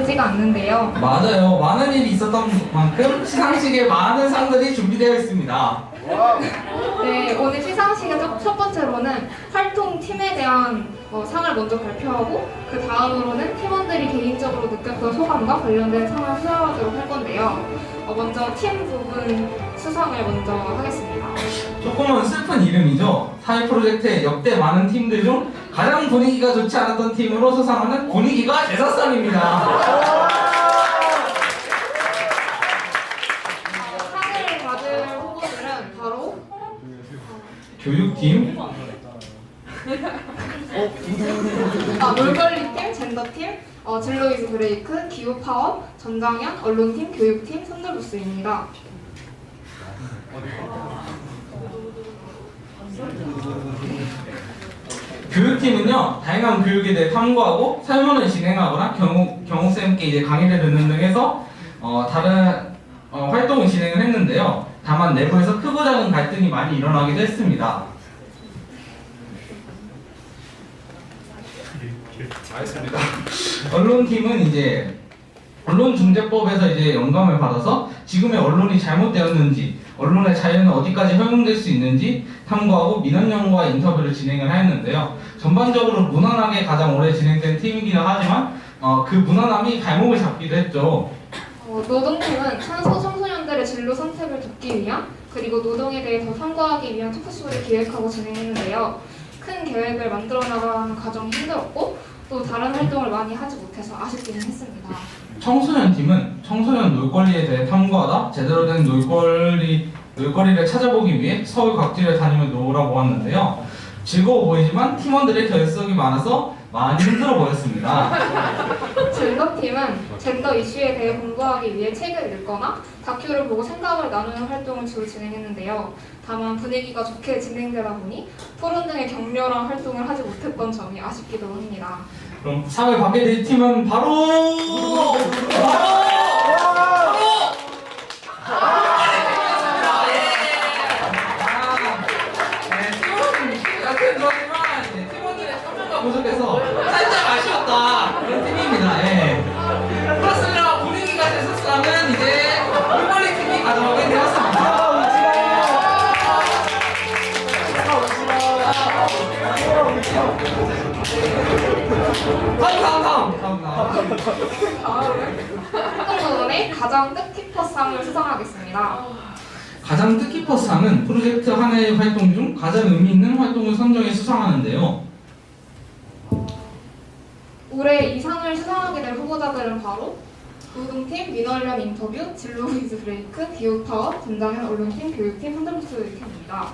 지가 않는데요. 맞아요. 많은 일이 있었던 만큼 시상식에 많은 상들이 준비되어 있습니다. 네, 오늘 시상식의 첫 번째로는 활동 팀에 대한 상을 먼저 발표하고 그 다음으로는 팀원들이 개인적으로 느꼈던 소감과 관련된 상을 수여하도록 할 건데요. 먼저 팀 부분 수상을 먼저 하겠습니다. 조금은 슬픈 이름이죠. 사회 프로젝트의 역대 많은 팀들 중 가장 분위기가 좋지 않았던 팀으로 수상하는 분위기가 제사상입니다. 상을 받을 후보들은 바로 교육팀, 놀걸리팀, 젠더팀, 진로이즈 브레이크, 기후파워, 전장현, 언론팀, 교육팀, 선들부스입니다. 교육팀은요, 다양한 교육에 대해 탐구하고 설문을 진행하거나 경호쌤께 이제 강의를 듣는 등 해서 다른 활동을 진행을 했는데요. 다만 내부에서 크고 작은 갈등이 많이 일어나기도 했습니다. 알겠습니다. 언론팀은 이제 언론중재법에서 이제 영감을 받아서 지금의 언론이 잘못되었는지, 언론의 자유는 어디까지 허용될 수 있는지 탐구하고 민원연구와 인터뷰를 진행을 하였는데요. 전반적으로 무난하게 가장 오래 진행된 팀이긴 하지만 그 무난함이 발목을 잡기도 했죠. 노동팀은 청소년들의 진로 선택을 돕기 위한 그리고 노동에 대해 더 탐구하기 위한 토크쇼를 기획하고 진행했는데요. 큰 계획을 만들어 나가는 과정이 힘들었고 또 다른 활동을 많이 하지 못해서 아쉽기는 했습니다. 청소년팀은 청소년 놀거리에 대해 탐구하다 제대로 된 놀거리를 찾아보기 위해 서울 각지를 다니며 놀아보았는데요. 즐거워 보이지만 팀원들의 결석이 많아서 많이 힘들어 보였습니다. 젠더팀은 젠더 이슈에 대해 공부하기 위해 책을 읽거나 다큐를 보고 생각을 나누는 활동을 주로 진행했는데요. 다만 분위기가 좋게 진행되다 보니 토론 등의 격렬한 활동을 하지 못했던 점이 아쉽기도 합니다. 그럼 상을 받게 될 팀은 바로 팀원들의 참여가 부족해서 살짝 아쉬웠다 그런 팀입니다. 예. 그렇습니다. 분위기가 제사상은 이제 놀거리 팀이 가져가게 되었습니다. 다음은 활동부문의 가장 뜻깊었상을 수상하겠습니다. 가장 뜻깊었상은 프로젝트 한 해의 활동 중 가장 의미 있는 활동을 선정해 수상하는데요. 올해 이 상을 수상하게 될 후보자들은 바로 노동팀, 민원련 인터뷰, 진로이즈 브레이크, 기후파워, 전장현 언론팀, 교육팀, 선들부스팀입니다.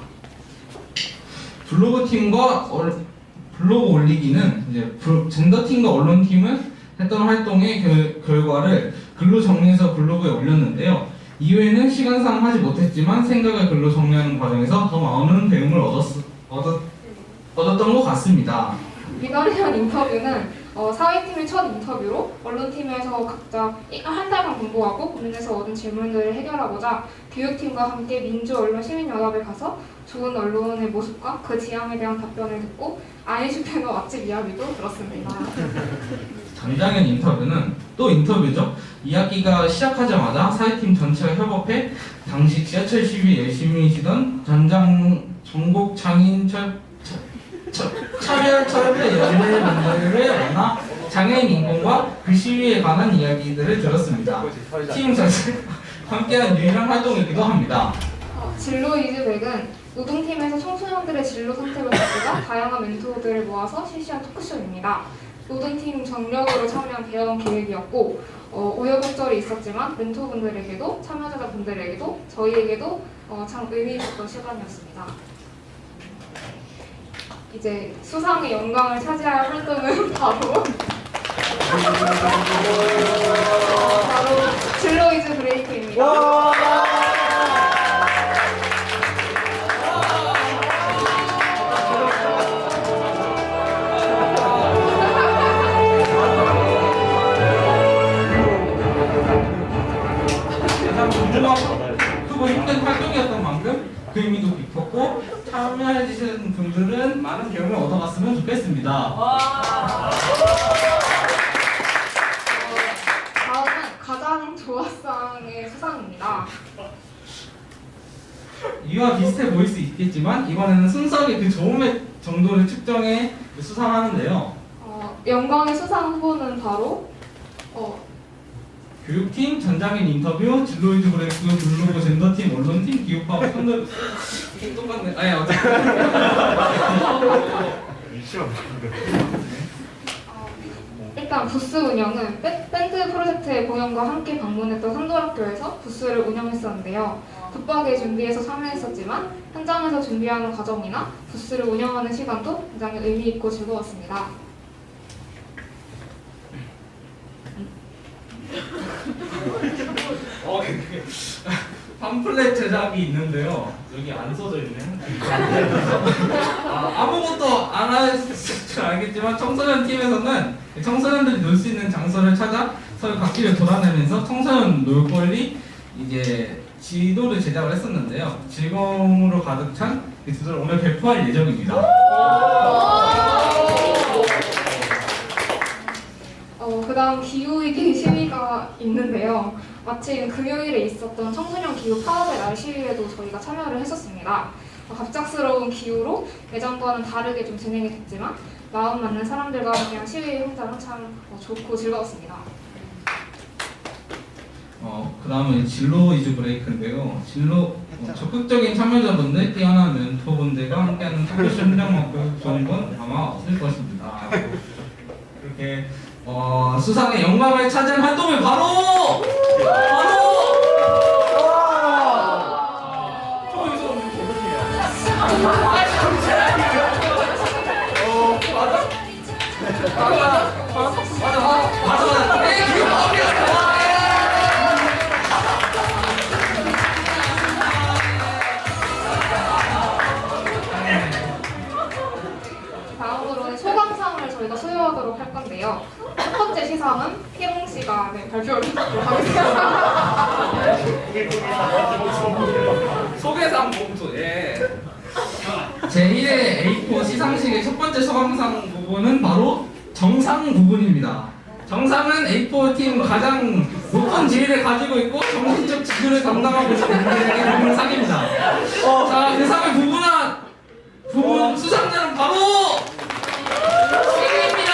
블로그 올리기는 이제 젠더팀과 언론팀은 했던 활동의 결과를 글로 정리해서 블로그에 올렸는데요. 이외에는 시간상 하지 못했지만 생각을 글로 정리하는 과정에서 더 많은 배움을 얻었던 것 같습니다. 민원련 인터뷰는 사회팀의 첫 인터뷰로 언론팀에서 각자 한 달간 공부하고 고민해서 얻은 질문들을 해결하고자 교육팀과 함께 민주언론시민연합에 가서 좋은 언론의 모습과 그 지향에 대한 답변을 듣고 아이슈페너 맛집 이야기도 들었습니다. 전장현 인터뷰는 또 인터뷰죠. 2학기가 시작하자마자 사회팀 전체가 협업해 당시 지하철 시위 열심히시던 전국 장애인 차별 연대분들을 만나 장애인 인권과 그 시위에 관한 이야기들을 들었습니다. 팀 전체가 함께한 유일한 활동이기도 합니다. 진로이즈 백은 노동팀에서 청소년들의 진로 선택을 돕고자 다양한 멘토들을 모아서 실시한 토크쇼입니다. 노동팀 전력으로 참여한 대여론 계획이었고 우여곡절이 있었지만 멘토분들에게도 참여자분들에게도 저희에게도 참 의미 있었던 시간이었습니다. 이제 수상의 영광을 차지할 활동은 바로 진로이즈 브레이크입니다. 크고 힘든 활동이었던 만큼 그 의미도 깊었고 참여해주신 분들은 많은 배움을 얻어갔으면 좋겠습니다. 이거와 비슷해 보일 수 있겠지만 이번에는 순수하게 그 좋음의 정도를 측정해 수상하는데요. 영광의 수상 후보는 바로 교육팀, 전장인 인터뷰, 진로이즈 브레이크, 블로그 젠더팀, 언론팀, 기후파업, 선들 똑같네. 아니 어쨌든 일단 부스 운영은 밴드 프로젝트의 공연과 함께 방문했던 선도학교에서 부스를 운영했었는데요. 붙박이 준비해서 참여했었지만 현장에서 준비하는 과정이나 부스를 운영하는 시간도 굉장히 의미 있고 즐거웠습니다. 팜플렛 제작이 있는데요. 여기 안 써져 있네. 아무것도 안 하실 줄 알겠지만 청소년 팀에서는 청소년들이 놀 수 있는 장소를 찾아 서울 각지를 돌아다니면서 청소년 놀거리 이제 지도를 제작을 했었는데요. 즐거움으로 가득 찬 그 지도를 오늘 배포할 예정입니다. 그다음 기후위기 시위가 있는데요. 마침 금요일에 있었던 청소년 기후 파업의 날 시위에도 저희가 참여를 했었습니다. 갑작스러운 기후로 예전과는 다르게 좀 진행이 됐지만 마음 맞는 사람들과 함께한 시위 현장은 참 좋고 즐거웠습니다. 그 다음은 진로 이즈 브레이크인데요. 적극적인 참여자분들, 뛰어난 멘토분들과 함께하는 토크쇼 현장만큼 좋은 건 아마 없을 것입니다. 이렇게 수상의 영광을 차지한 활동을 바로 맞아. 다음으로는 소감상을 저희가 수여하도록 할 건데요. 첫 번째 시상은 희롱 씨가 발표를 해주도록 하겠습니다. 소개상 봉투. 제1회 A4 시상식의 첫 번째 소감상 부분은 바로 정상 부분입니다. 정상은 A4 팀 가장 높은 지위를 가지고 있고 정신적 지주를 담당하고 있는 분들에게 주는 상입니다. 자, 그 상을 부분 수상자는 바로 시입니다.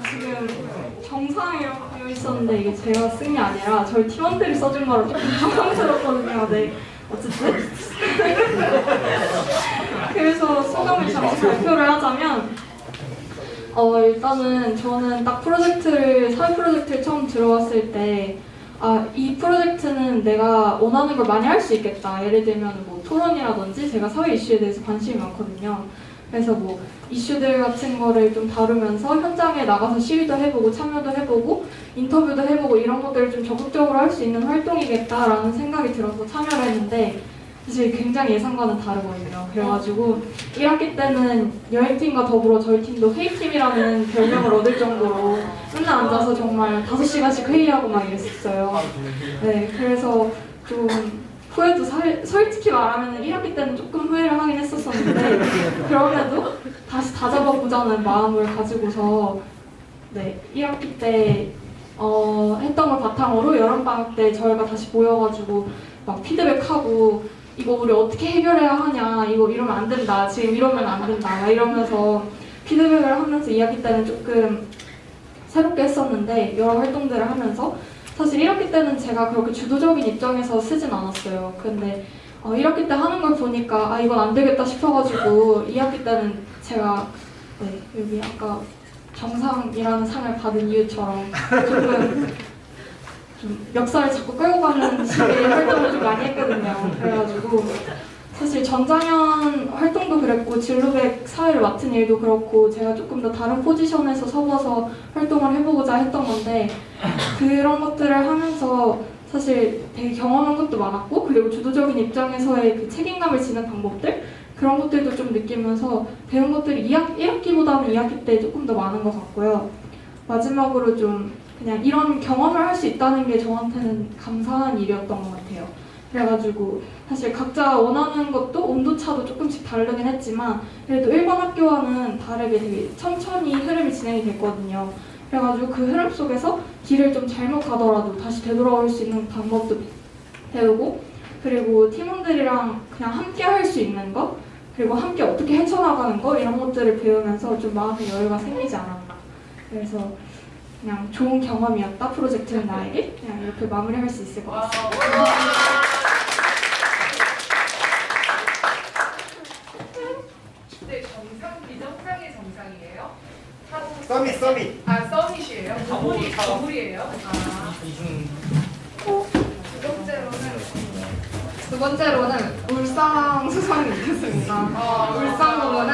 지금 정상이라고 되어 있었는데 이게 제가 쓴 게 아니라 저희 팀원들이 써준 거라 조금 당황스럽거든요. 네, 어쨌든 그래서 소감을 잠시 발표를 하자면 일단은 저는 딱 사회 프로젝트를 처음 들어왔을 때 이 프로젝트는 내가 원하는 걸 많이 할 수 있겠다. 예를 들면 뭐 토론이라든지 제가 사회 이슈에 대해서 관심이 많거든요. 그래서 뭐 이슈들 같은 거를 좀 다루면서 현장에 나가서 시위도 해보고 참여도 해보고 인터뷰도 해보고 이런 것들을 좀 적극적으로 할 수 있는 활동이겠다라는 생각이 들어서 참여를 했는데 사실 굉장히 예상과는 다르거든요. 그래가지고 1학기 때는 여행팀과 더불어 저희 팀도 회의팀이라는 별명을 얻을 정도로 맨날 앉아서 정말 5시간씩 회의하고 막 이랬었어요. 네, 그래서 좀 후회도 솔직히 말하면 1학기 때는 조금 후회를 하긴 했었었는데 그럼에도 다시 다잡아보자는 마음을 가지고서 1학기 때 했던 걸 바탕으로 여름방학 때 저희가 다시 모여가지고 막 피드백하고 이거 우리 어떻게 해결해야 하냐, 이거 이러면 안 된다, 지금 이러면 안 된다 이러면서 피드백을 하면서 2학기 때는 조금 새롭게 했었는데 여러 활동들을 하면서 사실 1학기 때는 제가 그렇게 주도적인 입장에서 쓰진 않았어요. 근데 1학기 때 하는 걸 보니까 이건 안 되겠다 싶어가지고 2학기 때는 제가 여기 아까 정상이라는 상을 받은 이유처럼 조금 좀 역사를 자꾸 끌고 가는 식의 활동을 좀 많이 했거든요. 그래가지고 사실 전장현 활동도 그랬고 진로백 사회를 맡은 일도 그렇고 제가 조금 더 다른 포지션에서 서서 활동을 해보고자 했던 건데 그런 것들을 하면서 사실 되게 경험한 것도 많았고 그리고 주도적인 입장에서의 그 책임감을 지는 방법들 그런 것들도 좀 느끼면서 배운 것들이 1학기보다는 2학기 때 조금 더 많은 것 같고요. 마지막으로 좀 그냥 이런 경험을 할 수 있다는 게 저한테는 감사한 일이었던 것 같아요. 그래가지고 사실 각자 원하는 것도 온도차도 조금씩 다르긴 했지만 그래도 일반 학교와는 다르게 되게 천천히 흐름이 진행이 됐거든요. 그래가지고 그 흐름 속에서 길을 좀 잘못 가더라도 다시 되돌아올 수 있는 방법도 배우고, 그리고 팀원들이랑 그냥 함께 할 수 있는 거, 그리고 함께 어떻게 헤쳐나가는 거, 이런 것들을 배우면서 좀 마음의 여유가 생기지 않았나. 그래서 그냥 좋은 경험이었다, 프로젝트는 나에게. 그냥 이렇게 마무리할 수 있을 것 같습니다. 네, 정상 비정상의 정상이에요? 서밋. 아, 서밋이에요? 거물이에요? 아, 두 번째로는 울상 수상이 있겠습니다. 울상 부분은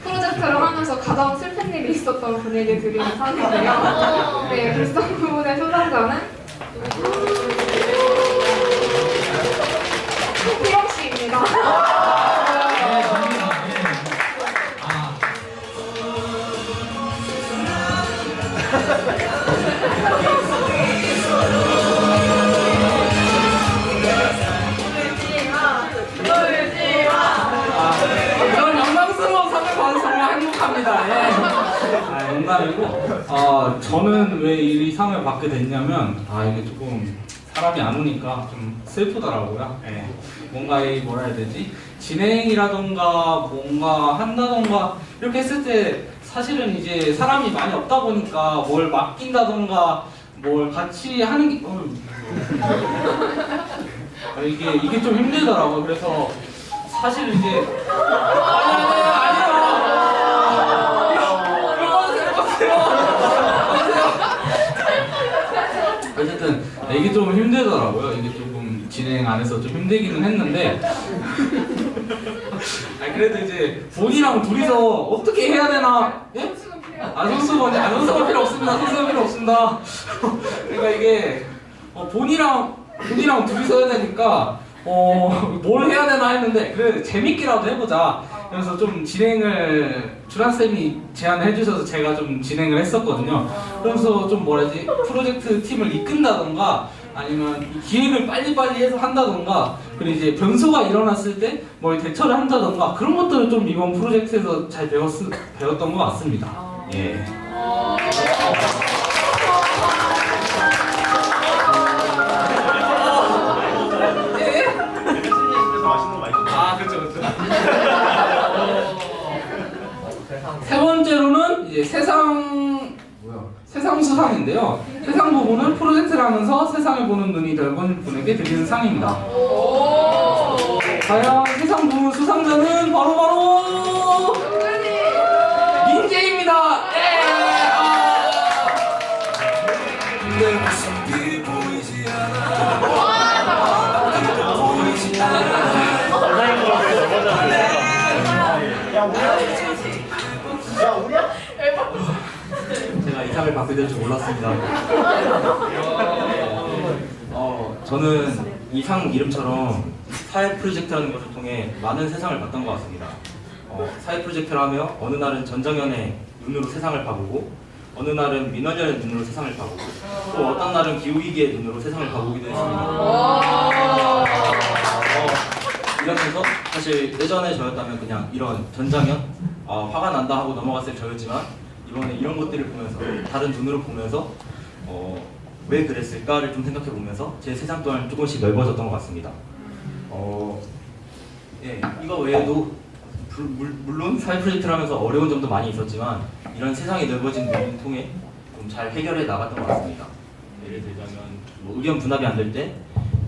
프로젝트를 하면서 가장 슬픈 일이 있었던 분에게 드리는 상인데요. 네, 울상 부분의 수상자는 희영 씨입니다. 네, 접니다. 네. 아, 저는 영광스러운 상을 받아서 정말 행복합니다. 예. 농담이고, 저는 왜 이 상을 받게 됐냐면, 이게 조금 사람이 안 오니까 좀 슬프더라고요. 예. 뭔가 이 뭐라 해야 되지? 진행이라던가 뭔가 한다던가 이렇게 했을 때 사실은 이제 사람이 많이 없다 보니까 뭘 맡긴다던가 뭘 같이 하는 게 이게 좀 힘들더라고요. 그래서 사실 이제 어쨌든 이게 좀 힘들더라고요. 이게 조금 진행 안에서 좀 힘들기는 했는데 그래도 이제 본이랑 둘이서 어떻게 해야 되나? 예? 선수가 필요 없습니다. 선수가 필요 없습니다. 그러니까 이게 본이랑 둘이서 해야 되니까 뭘 해야 되나 했는데 그래 재밌게라도 해보자. 그래서 좀 진행을 주란 쌤이 제안을 해주셔서 제가 좀 진행을 했었거든요. 그러면서 좀 뭐라지 프로젝트 팀을 이끈다던가 아니면 기획을 빨리빨리 해서 한다던가 그리고 이제 변수가 일어났을 때 뭘 대처를 한다던가 그런 것들을 좀 이번 프로젝트에서 잘 배웠던 것 같습니다. 예. 그렇죠. 세 번째로는 이제 세상 수상인데요. 세상 부분은 프로젝트를 하면서 세상을 보는 눈이 넓은 분에게 드리는 상입니다. 과연 세상 부분 수상자는 바로 민재입니다. 내 모습이 보이지 제가 이 상을 받게 될 줄 몰랐습니다. 저는 이 상 이름처럼 사회 프로젝트라는 것을 통해 많은 세상을 봤던 것 같습니다. 사회 프로젝트를 하며 어느 날은 전정현의 눈으로 세상을 봐보고 어느 날은 민원연의 눈으로 세상을 봐보고 또 어떤 날은 기후위기의 눈으로 세상을 봐보기도 했습니다. 이러면서 사실 예전에 저였다면 그냥 이런 전장현 화가 난다 하고 넘어갔을 저였지만 이번에 이런 것들을 보면서 다른 눈으로 보면서 왜 그랬을까를 좀 생각해 보면서 제 세상 또한 조금씩 넓어졌던 것 같습니다. 이거 외에도 물론 사회 프로젝트를 하면서 어려운 점도 많이 있었지만 이런 세상이 넓어진 눈을 통해 좀 잘 해결해 나갔던 것 같습니다. 예를 들자면 뭐 의견 분합이 안 될 때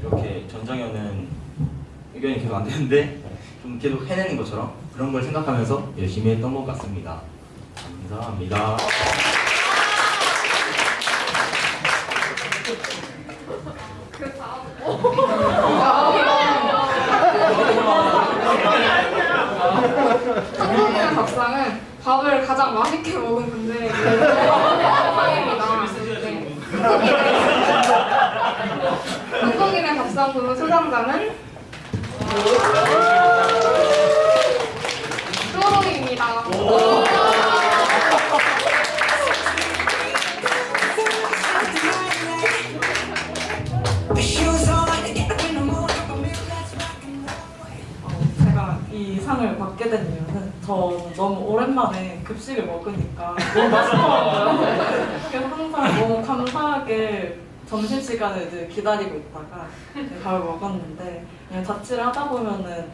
이렇게 전장현은 의견이 계속 안 되는데 좀 계속 해내는 것처럼 그런 걸 생각하면서 열심히 했던 것 같습니다. 감사합니다. 한국인의 밥상은 밥을 가장 맛있게 먹은 분들에게 상입니다. 네. 한국인의 밥상 부문 수상자는 뚜로입니다. 이 상을 받게 된 이유는 저 너무 오랜만에 급식을 먹으니까 너무 맛있더라고요. 그래서 항상 너무 감사하게 점심시간을 이제 기다리고 있다가 이제 밥을 먹었는데 그냥 자취를 하다 보면은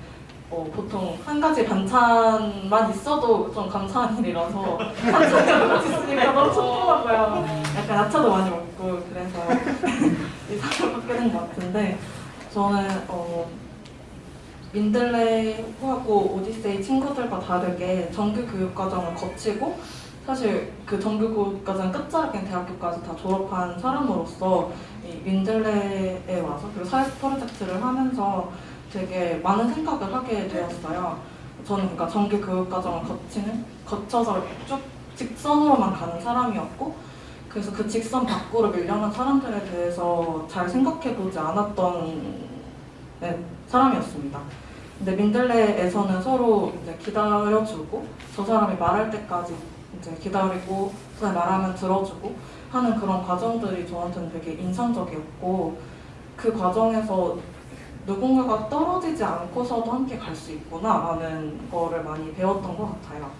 보통 한 가지 반찬만 있어도 좀 감사한 일이라서 반찬이 같이 있으니까 너무 좋더라고요. 약간 야채도 많이 먹고 그래서 이 상을 받게 된 것 같은데 저는 민들레하고 오디세이 친구들과 다르게 정규 교육 과정을 거치고 사실 그 정규 교육 과정 끝자락인 대학교까지 다 졸업한 사람으로서 이 민들레에 와서 그리고 사회스 프로젝트를 하면서 되게 많은 생각을 하게 되었어요. 저는 그러니까 정규 교육 과정을 거쳐서 쭉 직선으로만 가는 사람이었고 그래서 그 직선 밖으로 밀려난 사람들에 대해서 잘 생각해보지 않았던 사람이었습니다. 근데 민들레에서는 서로 이제 기다려주고 저 사람이 말할 때까지 이제 기다리고 그 사람이 말하면 들어주고 하는 그런 과정들이 저한테는 되게 인상적이었고 그 과정에서 누군가가 떨어지지 않고서도 함께 갈 수 있구나라는 거를 많이 배웠던 것 같아요.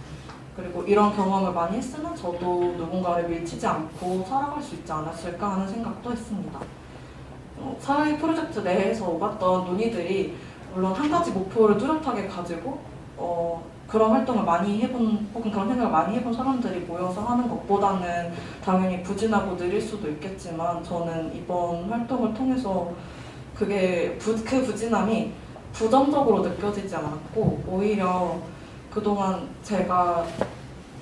그리고 이런 경험을 많이 했으면 저도 누군가를 밀치지 않고 살아갈 수 있지 않았을까 하는 생각도 했습니다. 사회 프로젝트 내에서 오갔던 논의들이 물론 한 가지 목표를 뚜렷하게 가지고 그런 활동을 많이 해본 혹은 그런 생각을 많이 해본 사람들이 모여서 하는 것보다는 당연히 부진하고 느릴 수도 있겠지만 저는 이번 활동을 통해서 그 부진함이 부정적으로 느껴지지 않았고 오히려 그동안 제가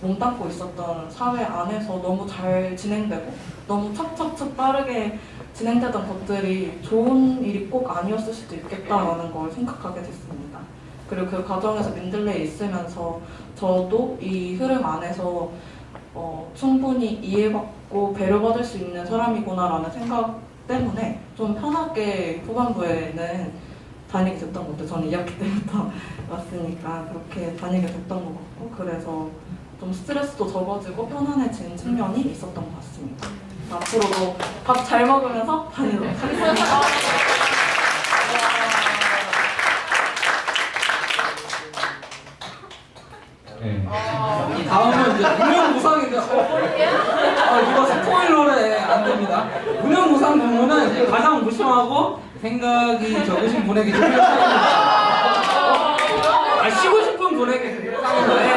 몸담고 있었던 사회 안에서 너무 잘 진행되고 너무 척척척 빠르게 진행되던 것들이 좋은 일이 꼭 아니었을 수도 있겠다라는 걸 생각하게 됐습니다. 그리고 그 과정에서 민들레에 있으면서 저도 이 흐름 안에서 충분히 이해받고 배려받을 수 있는 사람이구나라는 생각 때문에 좀 편하게 후반부에는 다니게 됐던 것 같아요. 저는 2학기 때부터 왔으니까 그렇게 다니게 됐던 것 같고 그래서 좀 스트레스도 적어지고 편안해진 측면이 있었던 것 같습니다. 앞으로도 밥 잘 먹으면서 다니도록 하겠습니다. 네. 다음은 이제 무념무상인데 이거 스포일러래 안 됩니다. 무념무상 부문은 이제 가장 무심하고 생각이 적으신 분에게 준비를 하겠습니다. 쉬고 싶은 분에게 준비를 하겠습니다.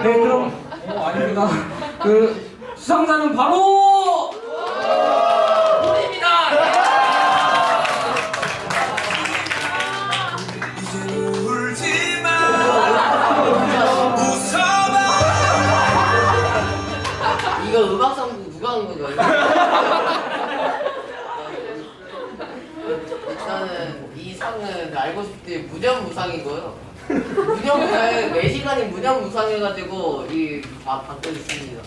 네, 그럼 아닙니다. 그 수상자는 바로 이거 음악상품 누가 한 건가요? 일단은 이 상은 알고 싶을 때 무념무상이고요. 무념무상 4시간이 무념무상해가지고 이 받게 됐습니다.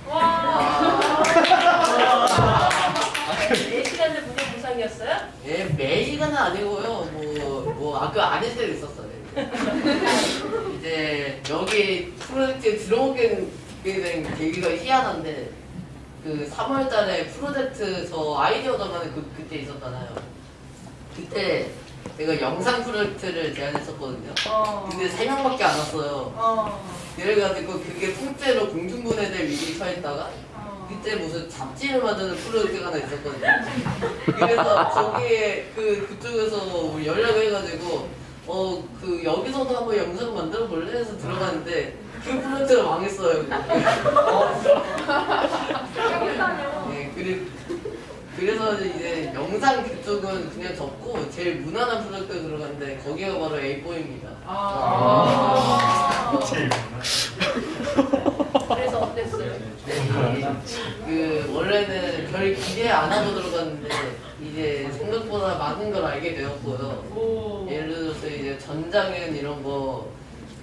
와. 4시간째 무념무상이었어요? 예, 매시간은 아니고요. 아까 안 했을 때 있었어요. 이제 여기 프로젝트에 들어오게 된 계기가 희한한데 그 3월달에 프로젝트 저 아이디어 전환에 그때 있었잖아요. 그때 제가 영상 프로젝트를 제안했었거든요. 근데 3명밖에 안 왔어요. 그래가지고 그게 통째로 공중분해될 위기에 처했다가 그때 무슨 잡지를 만드는 프로젝트가 하나 있었거든요. 그래서 거기에 그쪽에서 연락을 해가지고 여기서도 한번 영상 만들어 볼래? 해서 들어갔는데 그 프로젝트가 망했어요. 네, 그래서 이제 영상 그쪽은 그냥 접고 제일 무난한 프로젝트에 들어갔는데 거기가 바로 A4입니다. 그래서 어땠어요? 원래는 별 기대 안 하고 들어갔는데 이제 생각보다 많은 걸 알게 되었고요. 예를 들어서 이제 전장은 이런 거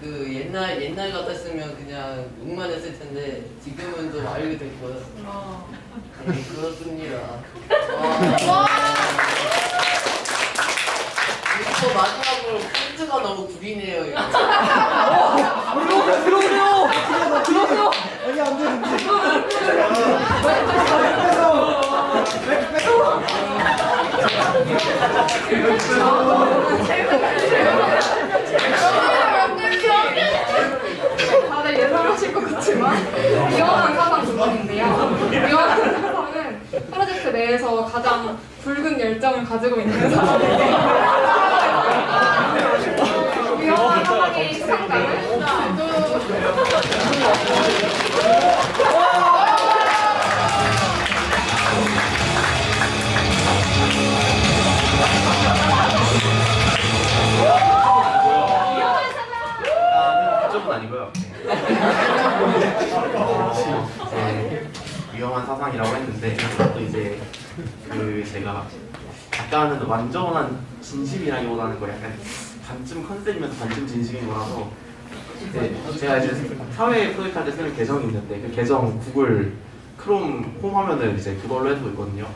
옛날 같았으면 그냥 욕만 했을 텐데 지금은 좀 알게 됐고요. 네, 그렇습니다. 또 마지막으로 폰트가 너무 구리네요. 이거. 들어오세요. 여기 안 되는데. 제가 대해서 가장 붉은 열정을 가지고 있는 사람에게 위험한 상황의 시상장을 그쪽은 아니고요. 위험한 사상이라고 했는데 또 이제 그 제가 약간은 완전한 진심이라기보다는 거 약간 반쯤 컨셉이면서 반쯤 진심인 거라서 이제 제가 이제 사회 프로젝트 할 때 쓰는 계정이 있는데 그 계정 구글 크롬 홈 화면을 이제 그걸로 해두고 있거든요.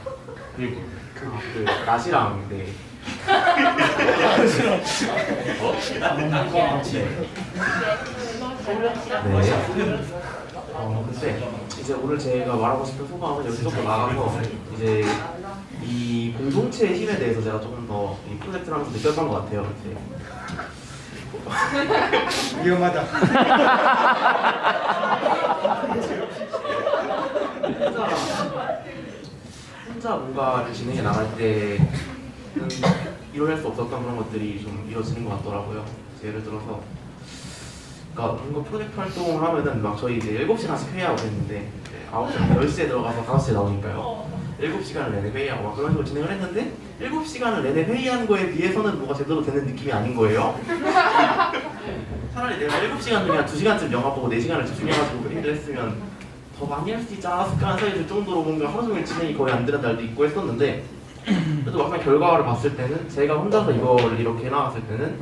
그리고 그 낫이랑 네. 근데 이제 오늘 제가 말하고 싶은 소감은 여기서 조금 나가서 이제 이 공동체의 힘에 대해서 제가 조금 더 이 프로젝트를 하면서 느꼈던 것 같아요. 이제 위험하다. 혼자 뭔가를 진행해 나갈 때는 이뤄낼 수 없었던 그런 것들이 좀 이루어지는 것 같더라고요. 예를 들어서 그러니까 뭔가 프로젝트 활동을 하면은 막 저희 이제 7시간씩 회의하고 했는데 9시, 10시에 들어가서 5시에 나오니까요. 7시간을 내내 회의하고 막 그런 식으로 진행을 했는데 7시간을 내내 회의하는 거에 비해서는 뭐가 제대로 되는 느낌이 아닌 거예요. 차라리 내가 7시간 중에 한 2시간쯤 영화 보고 4시간을 집중해가지고 회의를 했으면 더 많이 할 수 있지 않았을까 하는 생각이 들 정도로 뭔가 하루 종일 진행이 거의 안 되는 날도 있고 했었는데 그래도 막상 결과를 봤을 때는 제가 혼자서 이걸 이렇게 해나갔을 때는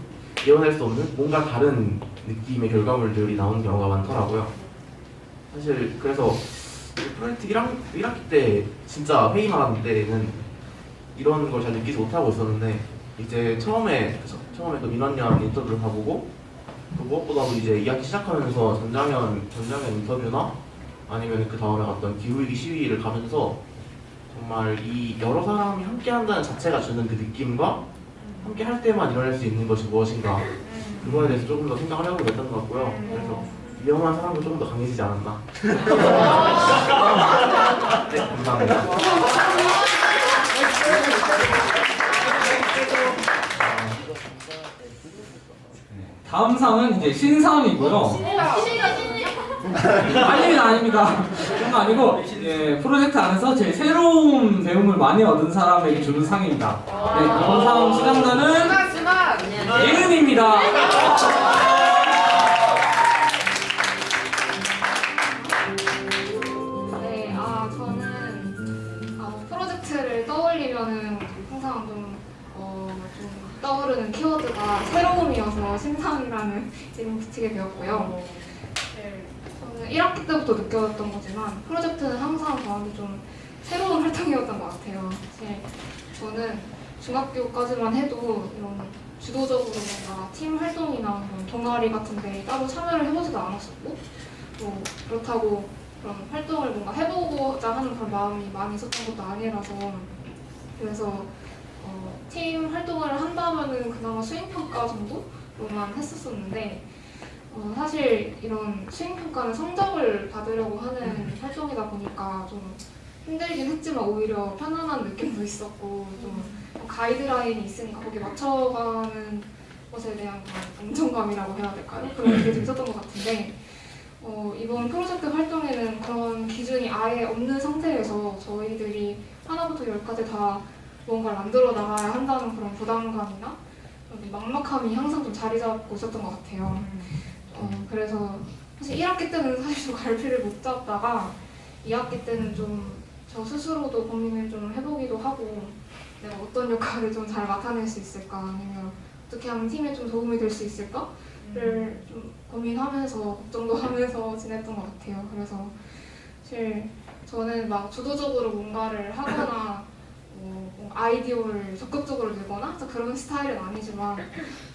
이뤄낼 수 없는 뭔가 다른 느낌의 결과물들이 나오는 경우가 많더라고요. 사실 그래서 프로젝트 1학기 때 진짜 회의만 하는 때는 이런 걸 잘 느끼지 못하고 있었는데 이제 처음에 그 민원연 인터뷰를 가보고 그 무엇보다도 이제 2학기 시작하면서 전장현 인터뷰나 아니면 그 다음에 갔던 기후위기 시위를 가면서 정말 이 여러 사람이 함께 한다는 자체가 주는 그 느낌과 함께 할 때만 일어날 수 있는 것이 무엇인가 그거에 대해서 조금 더 생각을 해보게 됐던 것 같고요. 그래서 위험한 사람도 조금 더 강해지지 않았나. 네, 감사합니다. 다음 상은 이제 신상이고요. 아닙니다. 그런 거 아니고 프로젝트 안에서 제일 새로운 배움을 많이 얻은 사람에게 주는 상입니다. 네, 이번 상 수상자는 예은입니다. 네, 저는 프로젝트를 떠올리면은 항상 좀 떠오르는 키워드가 새로움이어서 신상이라는 이름 붙이게 되었고요. 저는 1학기 때부터 느껴졌던 거지만 프로젝트는 항상 저한테 좀 새로운 활동이었던 것 같아요. 사실 저는 중학교까지만 해도 이런 주도적으로 뭔가 팀 활동이나 그런 동아리 같은 데 따로 참여를 해보지도 않았었고 또 그렇다고 그런 활동을 뭔가 해보고자 하는 그런 마음이 많이 있었던 것도 아니라서 그래서 팀 활동을 한다면은 그나마 수행평가 정도로만 했었었는데 사실 이런 수행평가는 성적을 받으려고 하는 활동이다 보니까 좀 힘들긴 했지만 오히려 편안한 느낌도 있었고 좀 가이드라인이 있으니까 거기에 맞춰가는 것에 대한 그런 안정감이라고 해야 될까요? 그런 게 좀 있었던 것 같은데 이번 프로젝트 활동에는 그런 기준이 아예 없는 상태에서 저희들이 하나부터 10까지 다 뭔가를 만들어 나가야 한다는 그런 부담감이나 막막함이 항상 좀 자리 잡고 있었던 것 같아요. 그래서 사실 1학기 때는 사실 좀 갈피를 못 잡다가 2학기 때는 좀 저 스스로도 고민을 좀 해보기도 하고 내가 어떤 역할을 좀 잘 맡아낼 수 있을까 아니면 어떻게 하면 팀에 좀 도움이 될 수 있을까를 좀 고민하면서 걱정도 하면서 지냈던 것 같아요. 그래서 사실 저는 막 주도적으로 뭔가를 하거나 아이디어를 적극적으로 내거나 그런 스타일은 아니지만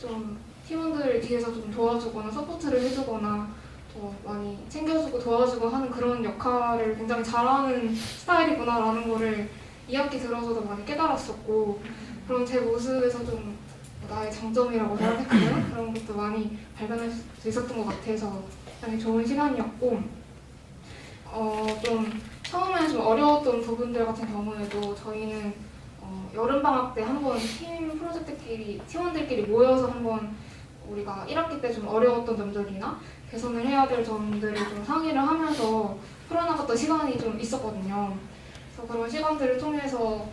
좀 팀원들 뒤에서 좀 도와주거나 서포트를 해주거나 더 많이 챙겨주고 도와주고 하는 그런 역할을 굉장히 잘하는 스타일이구나라는 거를 2학기 들어서도 많이 깨달았었고 그런 제 모습에서 좀 나의 장점이라고 해야 될까요? 그런 것도 많이 발견할 수 있었던 것 같아서 굉장히 좋은 시간이었고 좀 처음에 좀 어려웠던 부분들 같은 경우에도 저희는 여름방학 때 한번 팀 프로젝트끼리 팀원들끼리 모여서 한번 우리가 1학기 때 좀 어려웠던 점들이나 개선을 해야 될 점들을 좀 상의를 하면서 풀어나갔던 시간이 좀 있었거든요. 그래서 그런 시간들을 통해서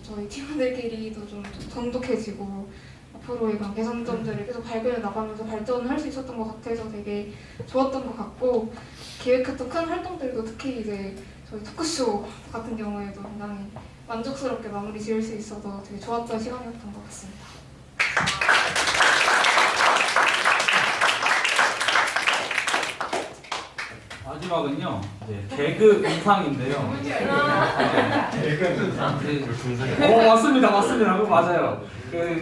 저희 팀원들끼리도 좀 돈독해지고 앞으로의 그런 개선점들을 계속 발견해 나가면서 발전을 할 수 있었던 것 같아서 되게 좋았던 것 같고, 기획했던 큰 활동들도 특히 이제 저희 토크쇼 같은 경우에도 굉장히 만족스럽게 마무리 지을 수 있어서 되게 좋았던 시간이었던 것 같습니다. 마지막은요, 개그 의상인데요. 맞습니다. 그거 맞아요.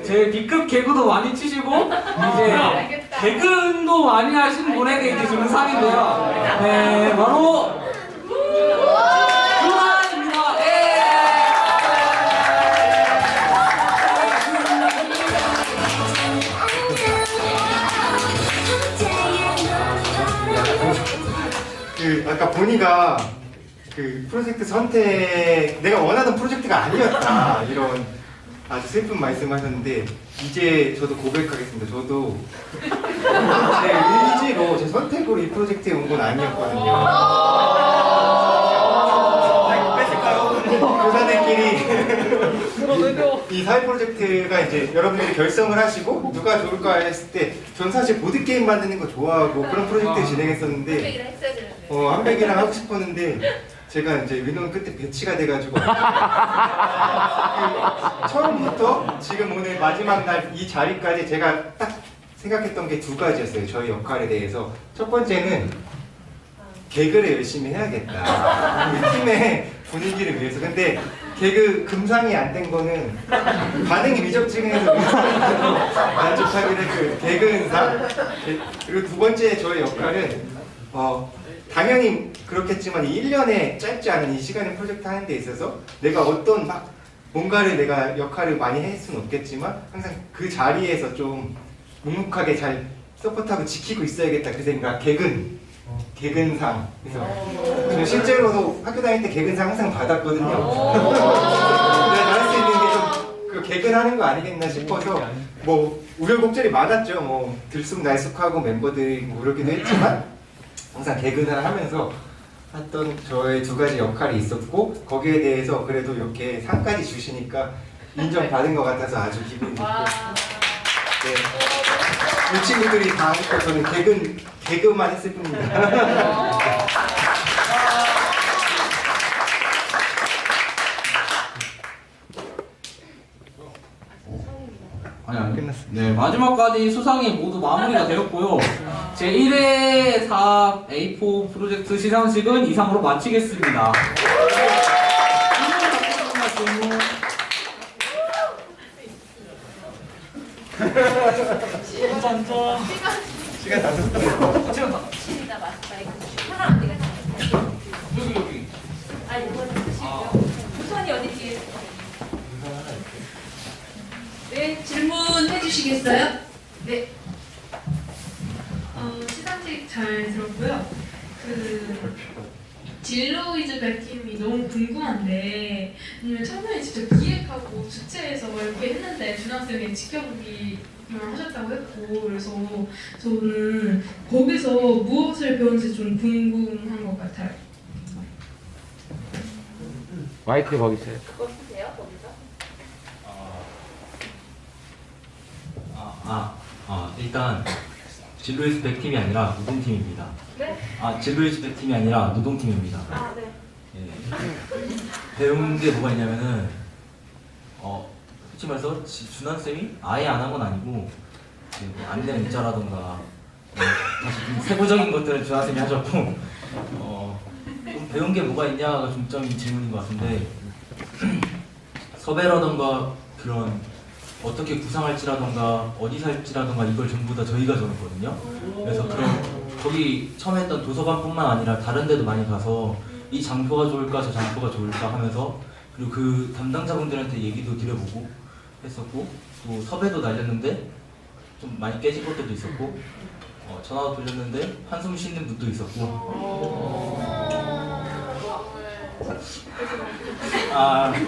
제 B급 개그도 많이 치시고, 이제 개근도 많이 하시는 분에게 이제 주는 상인데요. 네, 바로 준환입니다. 아까 보니가 그 프로젝트 선택 내가 원하는 프로젝트가 아니었다 이런 아주 슬픈 말씀하셨는데, 이제 저도 고백하겠습니다. 저도 제 의지로 제 선택으로 이 프로젝트에 온 건 아니었거든요. 교사들끼리 이 사회 프로젝트가 이제 여러분들이 결성을 하시고 누가 좋을까 했을 때, 전 사실 보드 게임 만드는 거 좋아하고 그런 프로젝트 진행했었는데 한백이랑 했어야 되는데. 한백이랑 하고 싶었는데 제가 이제 민원 끝에 배치가 돼가지고 처음부터 지금 오늘 마지막 날 이 자리까지 제가 딱 생각했던 게 두 가지였어요. 저희 역할에 대해서. 첫 번째는 개그를 열심히 해야겠다, 우리 팀의 분위기를 위해서. 근데 개그 금상이 안 된 거는 반응이 미적지근해서 만족하게 된 그 개그 은상. 그리고 두 번째 저의 역할은 당연히 그렇겠지만 이 1년에 짧지 않은 이 시간을 프로젝트 하는 데 있어서 내가 어떤 뭔가를 내가 역할을 많이 할 수는 없겠지만 항상 그 자리에서 좀 묵묵하게 잘 서포트하고 지키고 있어야겠다, 그 생각. 개근상. 그래서 저는 실제로도 학교 다닐 때 개근상 항상 받았거든요. 내가 할 수 있는 게 좀 그 개근하는 거 아니겠나 싶어서, 뭐 우여곡절이 많았죠. 뭐 들쑥날쑥하고 멤버들이 뭐 그러기도 했지만 항상 개근을 하면서 했던 저의 두 가지 역할이 있었고, 거기에 대해서 그래도 이렇게 상까지 주시니까 인정받은 것 같아서 아주 기분이 좋고, 네. 이 친구들이 다 하니까 저는 개그만 했을 뿐입니다. 아니. 끝났습니다. 네, 마지막까지 수상이 모두 마무리가 되었고요. 제 1회 4 A4 프로젝트 시상식은 이상으로 마치겠습니다. 시간 다 썼어요. 신이다 마이크. 하나 안 되겠다. 여기. 아니 이거는 끝이고요. 우선이 어디 뒤에? 네, 질문해 주시겠어요? 네. 시상식 잘 들었고요. 진로 위주 백팀이 너무 궁금한데, 왜냐면 처음에 직접 기획하고 주최해서 이렇게 했는데 준학생이 지켜보기만 하셨다고 했고, 그래서 저는 거기서 무엇을 배웠는지 좀 궁금한 것 같아요. 마이크 거기 있어요. 그거 쓰세요 거기서? 일단 진로이스 100팀이 아니라 노동팀입니다. 네? 진로이스 100팀이 아니라 노동팀입니다. 아 네. 예. 배운 게 뭐가 있냐면은 솔직히 말해서 준환쌤이 아예 안 한 건 아니고 안 되는 문자라던가 다시 좀 세부적인 것들은 준환쌤이 하셨고 좀 배운 게 뭐가 있냐가 중점인 질문인 것 같은데 섭외라던가 그런 어떻게 구상할지라던가 어디 살지라던가 이걸 전부 다 저희가 정했거든요. 그래서 거기 처음 했던 도서관뿐만 아니라 다른 데도 많이 가서 이 장소가 좋을까 저 장소가 좋을까 하면서, 그리고 그 담당자분들한테 얘기도 드려보고 했었고, 또 섭외도 날렸는데 좀 많이 깨진 것들도 있었고, 전화도 돌렸는데 한숨 쉬는 분도 있었고, 아무튼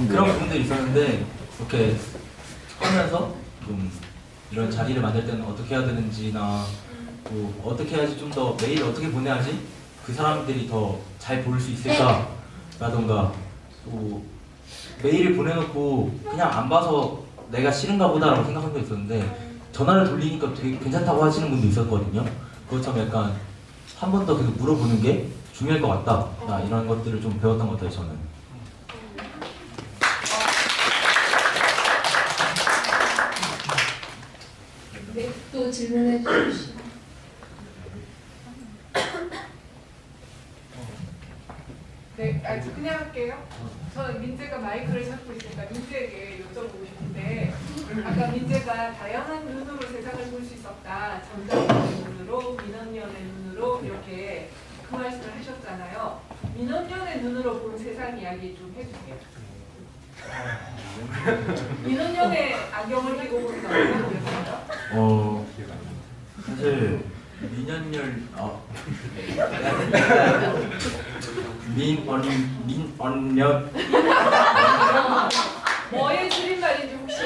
그런 부분들이 있었는데 이렇게 하면서 좀 이런 자리를 만들 때는 어떻게 해야 되는지나 또 어떻게 해야지 좀 더 메일 어떻게 보내야지 그 사람들이 더 잘 볼 수 있을까라던가 또 메일을 보내놓고 그냥 안 봐서 내가 싫은가 보다라고 생각한 게 있었는데 전화를 돌리니까 되게 괜찮다고 하시는 분도 있었거든요. 그것처럼 약간 한 번 더 계속 물어보는 게 중요할 것 같다. 이런 것들을 좀 배웠던 것 같아요, 저는. 네, 또 질문해 주시죠. 네, 그냥 할게요. 저는 민재가 마이크를 잡고 있으니까 민재에게 여쭤보고 싶은데 아까 민재가 다양한 눈으로 세상을 볼 수 있었다. 전자연의 눈으로, 민원연의 눈으로 이렇게 그 말씀을 하셨잖아요. 민원연의 눈으로 본 세상 이야기 좀 해주세요. 민원연의 안경을 끼고 보니까 어떻게 보였어요? 사실 민연열 민언년 뭐의 줄임말인지 혹시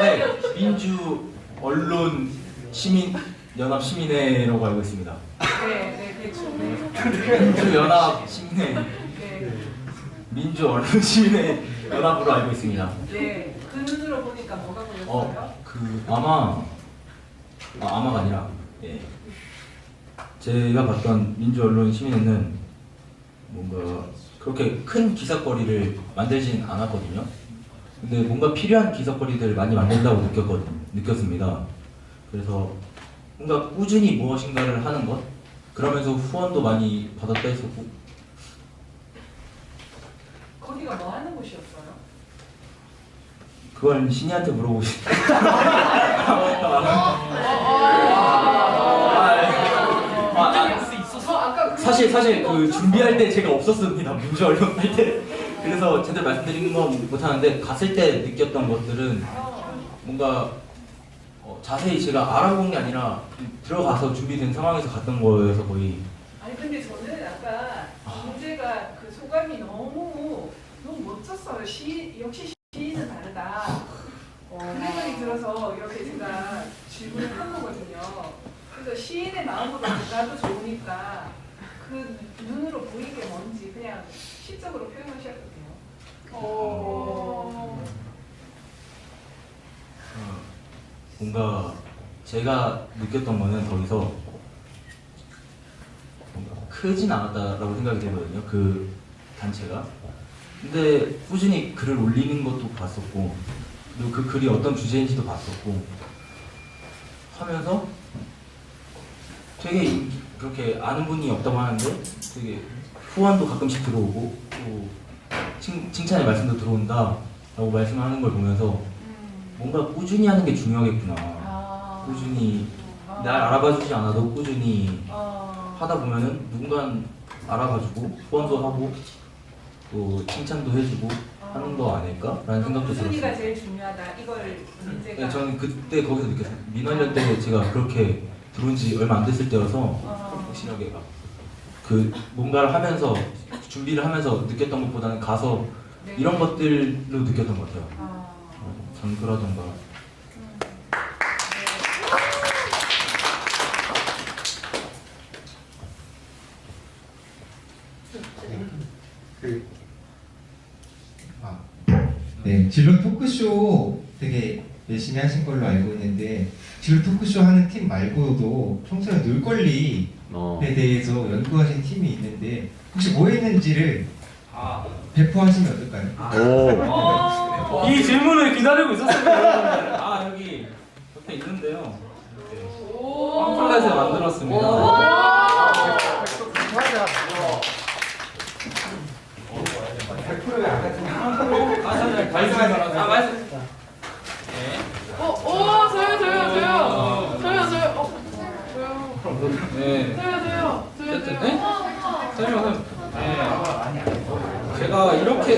네, 민주 언론 시민 연합 시민회라고 알고 있습니다. 네, 대충. 민주 연합 시민회 네, 민주 언론 시민회 연합으로 알고 있습니다. 네, 그 눈으로 보니까 뭐가 보였어요? 아마가 아니라 제가 봤던 민주 언론 시민회는 뭔가 그렇게 큰 기사거리를 만들진 않았거든요. 근데 뭔가 필요한 기사거리들을 많이 만든다고 느꼈습니다. 그래서 뭔가 꾸준히 무엇인가를 하는 것, 그러면서 후원도 많이 받았다 했었고. 거기가 뭐 하는 곳이었어요? 그걸 신이한테 물어보시죠. 사실 그 준비할 때 제가 없었습니다. 민주 언론 할 때. 그래서 제대로 말씀드리는 건 못하는데 갔을 때 느꼈던 것들은 뭔가 자세히 제가 알아본 게 아니라 들어가서 준비된 상황에서 갔던 거여서 거의. 아니 근데 저는 아까 문제가 그 소감이 너무 멋졌어요. 역시 시인은 다르다. 그 생각이 들어서 이렇게 제가 질문을 한 거거든요. 그래서 시인의 마음으로 나도 좋으니까 그 눈으로 보이는 게 뭔지 그냥 시적으로 표현하셔도 돼요. 뭔가 제가 느꼈던 거는 거기서 뭔가 크진 않았다라고 생각이 되거든요. 그 단체가. 근데 꾸준히 글을 올리는 것도 봤었고, 그리고 그 글이 어떤 주제인지도 봤었고 하면서 되게 그렇게 아는 분이 없다고 하는데 되게 후원도 가끔씩 들어오고 또 칭찬의 말씀도 들어온다 라고 말씀하는 걸 보면서 뭔가 꾸준히 하는 게 중요하겠구나. 꾸준히 날 알아봐주지 않아도 꾸준히 하다 보면은 누군가는 알아봐주고 후원도 하고 또 칭찬도 해주고 하는 거 아닐까라는 생각도 들었어요. 순위가 제일 중요하다. 이걸 민재가. 네, 저는 그때 거기서 느꼈어요. 민원연 때 제가 그렇게 들어온 지 얼마 안 됐을 때여서 확실하게 그 뭔가를 하면서 준비를 하면서 느꼈던 것보다는 가서 이런 것들로 느꼈던 것 같아요. 장그라던가. 네, 진로 토크쇼 되게 열심히 하신 걸로 알고 있는데 진로 토크쇼 하는 팀 말고도 청소년 놀거리에 대해서 연구하신 팀이 있는데 혹시 뭐 했는지를 배포하시면 어떨까요? 이 질문을 기다리고 있었습니다. 여기 옆에 있는데요. 팜플렛을 만들었습니다. 제가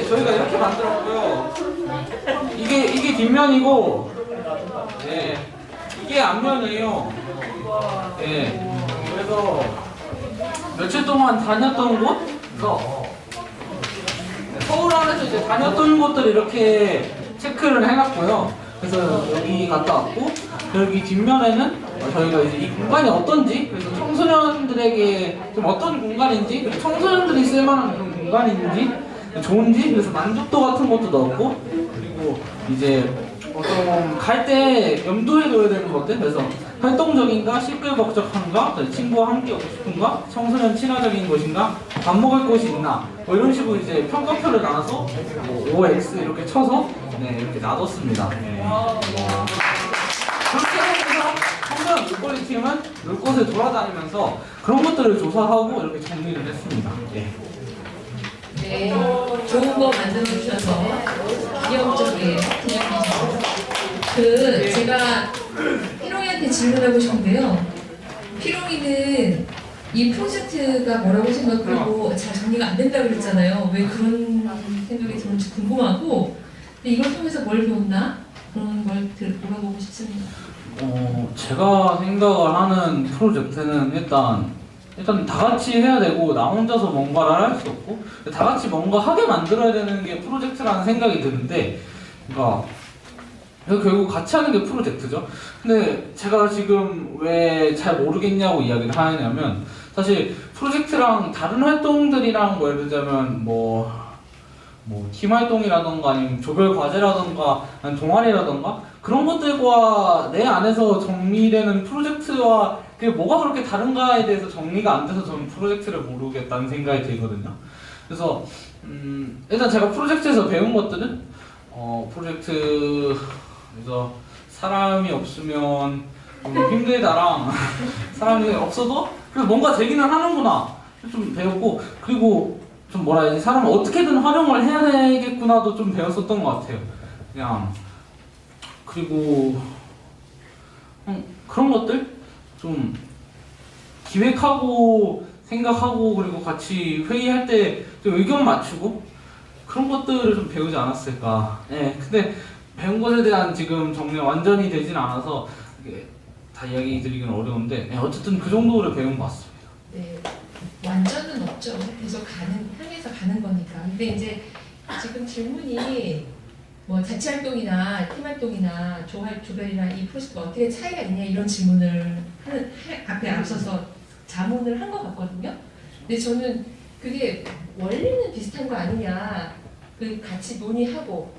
저희가 이렇게 만들었고요. 이게 뒷면이고, 이게 앞면이에요. 그래서 며칠 동안 다녔던 곳, 그래서 서울 안에서 이제 다녔던 곳들 이렇게 체크를 해놨고요. 그래서 여기 갔다 왔고, 여기 뒷면에는 저희가 이제 이 공간이 어떤지, 그래서 청소년들에게 좀 어떤 공간인지, 그리고 청소년들이 쓸만한 그런 공간인지, 좋은지, 그래서 만족도 같은 것도 넣었고, 그리고 이제 좀 갈 때 염두에 둬야 되는 것들, 그래서 활동적인가, 시끌벅적한가, 친구와 함께 오고 싶은가, 청소년 친화적인 곳인가, 밥 먹을 곳이 있나, 뭐 이런 식으로 이제 평가표를 나눠서 뭐 OX 이렇게 쳐서 네, 이렇게 놔뒀습니다. 네. 그렇게 하면서 청소년 물고기 팀은 물곳을 돌아다니면서 그런 것들을 조사하고 이렇게 정리를 했습니다. 네. 네, 좋은 거 만들어 주셔서 기념적이에요. 제가 피롱이한테 질문하고 싶은데요. 피롱이는 이 프로젝트가 뭐라고 생각하고 잘 정리가 안 된다고 그랬잖아요. 왜 그런 생각이 드는지 궁금하고, 근데 이걸 통해서 뭘 배웠나? 그런 걸 물어보고 싶습니다. 제가 생각을 하는 프로젝트는 일단 다 같이 해야 되고, 나 혼자서 뭔가를 할 수 없고, 다 같이 뭔가 하게 만들어야 되는 게 프로젝트라는 생각이 드는데, 그러니까 결국 같이 하는 게 프로젝트죠. 근데 제가 지금 왜 잘 모르겠냐고 이야기를 하냐면, 사실 프로젝트랑 다른 활동들이랑 뭐 예를 들자면 팀 활동이라던가 아니면 조별 과제라던가 아니면 동아리라던가 그런 것들과 내 안에서 정리되는 프로젝트와 그게 뭐가 그렇게 다른가에 대해서 정리가 안 돼서 저는 프로젝트를 모르겠다는 생각이 들거든요. 그래서 일단 제가 프로젝트에서 배운 것들은 프로젝트에서 사람이 없으면 좀 힘들다랑 사람이 없어도 그래도 뭔가 되기는 하는구나 좀 배웠고, 그리고 좀 뭐라 해야지, 사람을 어떻게든 활용을 해야 되겠구나도 좀 배웠었던 것 같아요. 그냥 그리고 그런 것들 좀 기획하고 생각하고 그리고 같이 회의할 때 좀 의견 맞추고 그런 것들을 좀 배우지 않았을까. 네, 근데 배운 것에 대한 지금 정리가 완전히 되진 않아서 다 이야기 드리기는 어려운데, 네, 어쨌든 그 정도를 배운 것 같습니다. 네, 완전은 없죠. 계속 향해서 가는 거니까. 근데 이제 지금 질문이 뭐 자치활동이나 팀활동이나 조별이나 이 프로젝트가 어떻게 차이가 있냐 이런 질문을 앞에 앞서서 자문을 한 것 같거든요. 근데 저는 그게 원리는 비슷한 거 아니냐, 같이 논의하고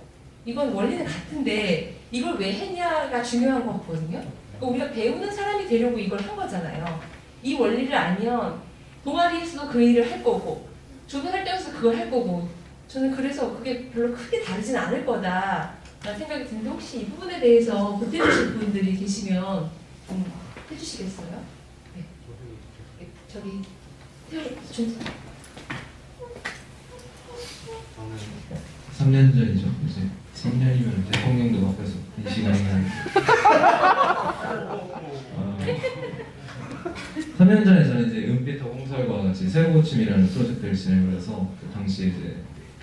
이건 원리는 같은데 이걸 왜 했냐가 중요한 것 같거든요. 우리가 배우는 사람이 되려고 이걸 한 거잖아요. 이 원리를 알면 동아리에서도 그 일을 할 거고 조별 활동에서 그걸 할 거고, 저는 그래서 그게 별로 크게 다르진 않을 거다라는 생각이 드는데, 혹시 이 부분에 대해서 보태주실 분들이 계시면 해주시겠어요? 네. 저기 태호 준 3년 전이죠. 이제 3년이면 대통령도 바뀌어서 이 시간이면 3년 전에 저는 이제 은빛 더공설과 같이 새로 고침이라는 프로젝트를 진행을 해서 그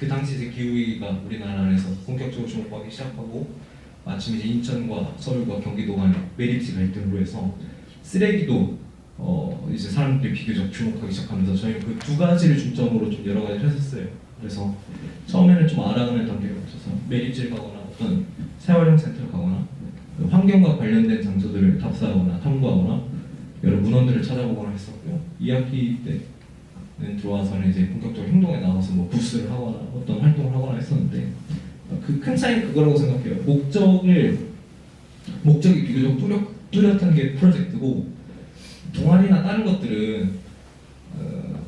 당시 이제 기후위기가 우리나라 안에서 본격적으로 주목받기 시작하고, 마침 이제 인천과 서울과 경기도 간의 매립지 갈등으로 해서 쓰레기도 이제 사람들이 비교적 주목하기 시작하면서 저희는 그 두 가지를 중점으로 좀 여러 가지를 했었어요. 그래서 처음에는 좀 알아가는 단계를 거쳐서 매립지를 가거나 어떤 생활형 센터를 가거나 환경과 관련된 장소들을 답사하거나 탐구하거나 여러 문헌들을 찾아보거나 했었고요. 2학기 때는 들어와서는 이제 본격적으로 행동에 나와서 뭐 부스를 하거나 어떤 활동을 하거나 했었는데, 그 큰 차이는 그거라고 생각해요. 목적이 비교적 뚜렷한 게 프로젝트고, 동아리나 다른 것들은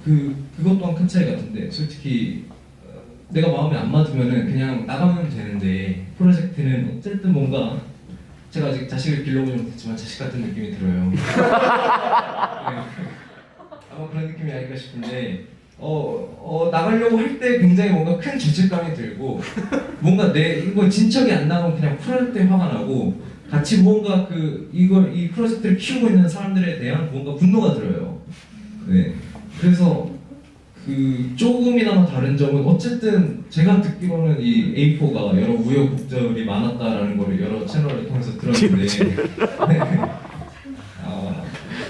그것 또한 큰 차이 같은데, 솔직히 내가 마음에 안 맞으면은 그냥 나가면 되는데, 프로젝트는 어쨌든 뭔가, 제가 아직 자식을 길러보지 못했지만 자식 같은 느낌이 들어요. 네. 아마 그런 느낌이 아닐까 싶은데, 나가려고 할 때 굉장히 뭔가 큰 죄책감이 들고, 뭔가 이거 진척이 안 나가면 그냥 풀할 때 화가 나고, 같이 무언가 이 프로젝트를 키우고 있는 사람들에 대한 뭔가 분노가 들어요. 네. 그래서 조금이나마 다른 점은, 어쨌든 제가 듣기로는 이 A4가 여러 우여곡절이 많았다라는 거를 여러 채널을 통해서 들었는데, 네.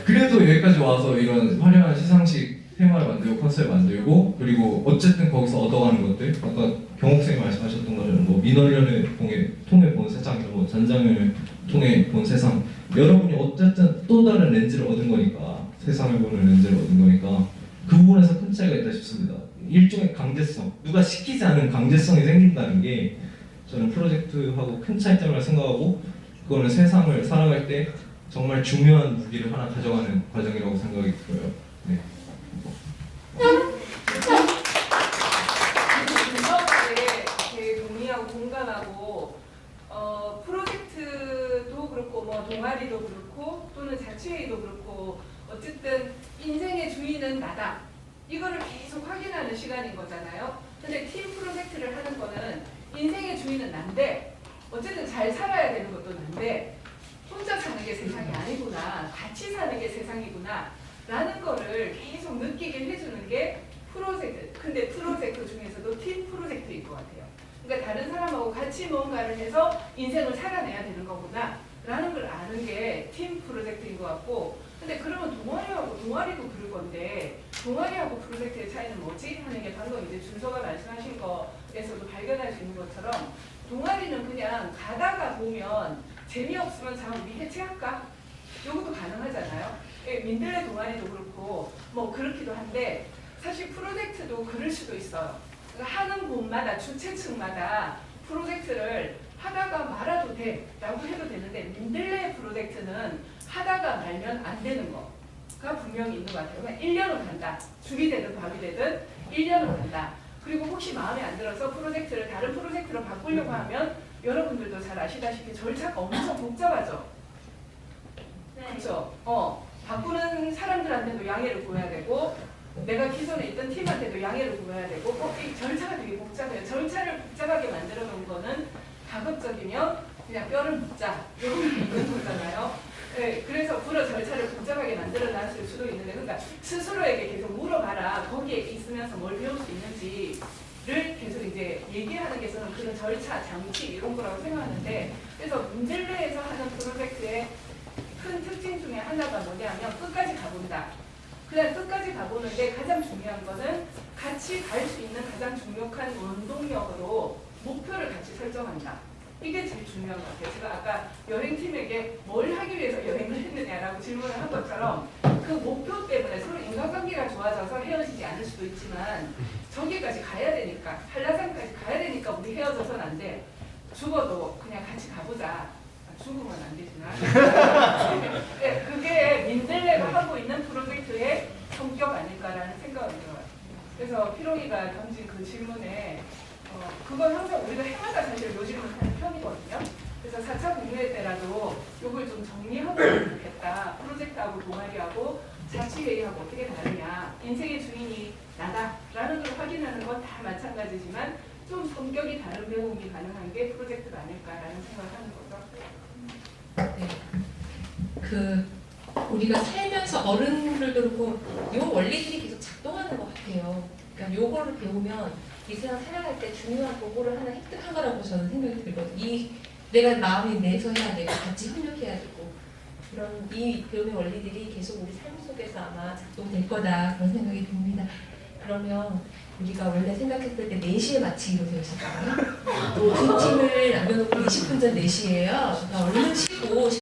그래도 여기까지 와서 이런 화려한 시상식 테마를 만들고 컨셉을 만들고 그리고 어쨌든 거기서 얻어가는 것들 아까 경옥생이 말씀하셨던 것처럼 뭐 민원련을 통해 본 세상, 뭐 전장을 통해 본 세상 여러분이 어쨌든 또 다른 렌즈를 얻은 거니까 세상을 보는 렌즈를 얻은 거니까 그 부분에서 큰 차이가 있다 싶습니다. 일종의 강제성, 누가 시키지 않은 강제성이 생긴다는 게 저는 프로젝트하고 큰 차이점이라고 생각하고 그거는 세상을 살아갈 때 정말 중요한 무기를 하나 가져가는 과정이라고 생각이 들어요. 네. 되게 동의하고 공감하고 프로젝트도 그렇고 뭐 동아리도 그렇고 또는 자치회의도 그렇고 어쨌든 인생의 주인은 나다. 이거를 계속 확인하는 시간인 거잖아요. 근데 팀 프로젝트를 하는 거는 인생의 주인은 난데 어쨌든 잘 살아야 되는 것도 난데 혼자 사는 게 세상이 아니구나, 같이 사는 게 세상이구나 라는 거를 계속 느끼게 해주는 게 프로젝트. 근데 프로젝트 중에서도 팀 프로젝트인 것 같아요. 그러니까 다른 사람하고 같이 뭔가를 해서 인생을 살아내야 되는 거구나 라는 걸 아는 게 팀 프로젝트인 것 같고, 근데 그러면 동아리도 그럴 건데 동아리하고 프로젝트의 차이는 뭐지? 하는 게 방금 이제 준서가 말씀하신 거에서도 발견할 수 있는 것처럼 동아리는 그냥 가다가 보면 재미없으면 자 우리 해체할까? 이것도 가능하잖아요. 민들레 동아리도 그렇고 뭐 그렇기도 한데 사실 프로젝트도 그럴 수도 있어요. 그러니까 하는 곳마다 주최 측마다 프로젝트를 하다가 말아도 돼 라고 해도 되는데 민들레 프로젝트는 하다가 말면 안 되는 거가 분명히 있는 것 같아요. 그러니까 1년은 간다. 죽이 되든 밥이 되든 1년은 간다. 그리고 혹시 마음에 안 들어서 프로젝트를 다른 프로젝트로 바꾸려고 하면 여러분들도 잘 아시다시피 절차가 엄청 복잡하죠. 그렇죠? 바꾸는 사람들한테도 양해를 구해야 되고 내가 기존에 있던 팀한테도 양해를 구해야 되고 이 절차가 되게 복잡해요. 절차를 복잡하게 만들어 놓은 거는 가급적이면 그냥 뼈를 묻자 이렇게 있는 거잖아요. 네, 그래서 불어 절차를 복잡하게 만들어 놨을 수도 있는데 그러니까 스스로에게 계속 물어봐라. 거기에 있으면서 뭘 배울 수 있는지를 계속 이제 얘기하는 게 저는 그런 절차, 장치 이런 거라고 생각하는데 그래서 문질레에서 하는 프로젝트의 큰 특징 중에 하나가 뭐냐면 끝까지 가본다. 그냥 끝까지 가보는데 가장 중요한 거는 같이 갈 수 있는 가장 중요한 원동력으로 목표를 같이 설정한다. 이게 제일 중요한 것 같아요. 제가 아까 여행팀에게 뭘 하기 위해서 여행을 했느냐라고 질문을 한 것처럼 그 목표 때문에 서로 인간관계가 좋아져서 헤어지지 않을 수도 있지만 저기까지 가야 되니까 한라산까지 가야 되니까 우리 헤어져서는 안 돼. 죽어도 그냥 같이 가보자. 죽으면 안 되지만 네, 그게 민들레가 하고 있는 프로젝트의 성격 아닐까라는 생각이 들어요. 그래서 피롱이가 던진 그 질문에 그건 항상 우리가 해마다 사실 요즘은 하는 편이거든요. 그래서 4차 공유회 때라도 이걸 좀 정리하고 좋겠다. 프로젝트하고 동아리하고 자치회의하고 어떻게 다르냐. 인생의 주인이 나다라는 걸 확인하는 건 다 마찬가지지만 좀 성격이 다른 배움이 가능한 게 프로젝트가 아닐까라는 생각을 하는 거죠. 네. 우리가 살면서 어른들도 그렇고 요 원리들이 계속 작동하는 것 같아요. 그러니까 요거를 배우면 이 세상 살아갈 때 중요한 도구를 하나 획득한 거라고 저는 생각이 들거든요. 내가 마음이 내서 해야 되고 같이 협력해야 되고 그런 이 배움의 원리들이 계속 우리 삶 속에서 아마 작동될 거다 그런 생각이 듭니다. 그러면 우리가 원래 생각했을 때 4시에 마치기로 되어 있었거든요. 그 팀을 남겨놓고 20분 전 4시예요. 그러니까 얼른 쉬고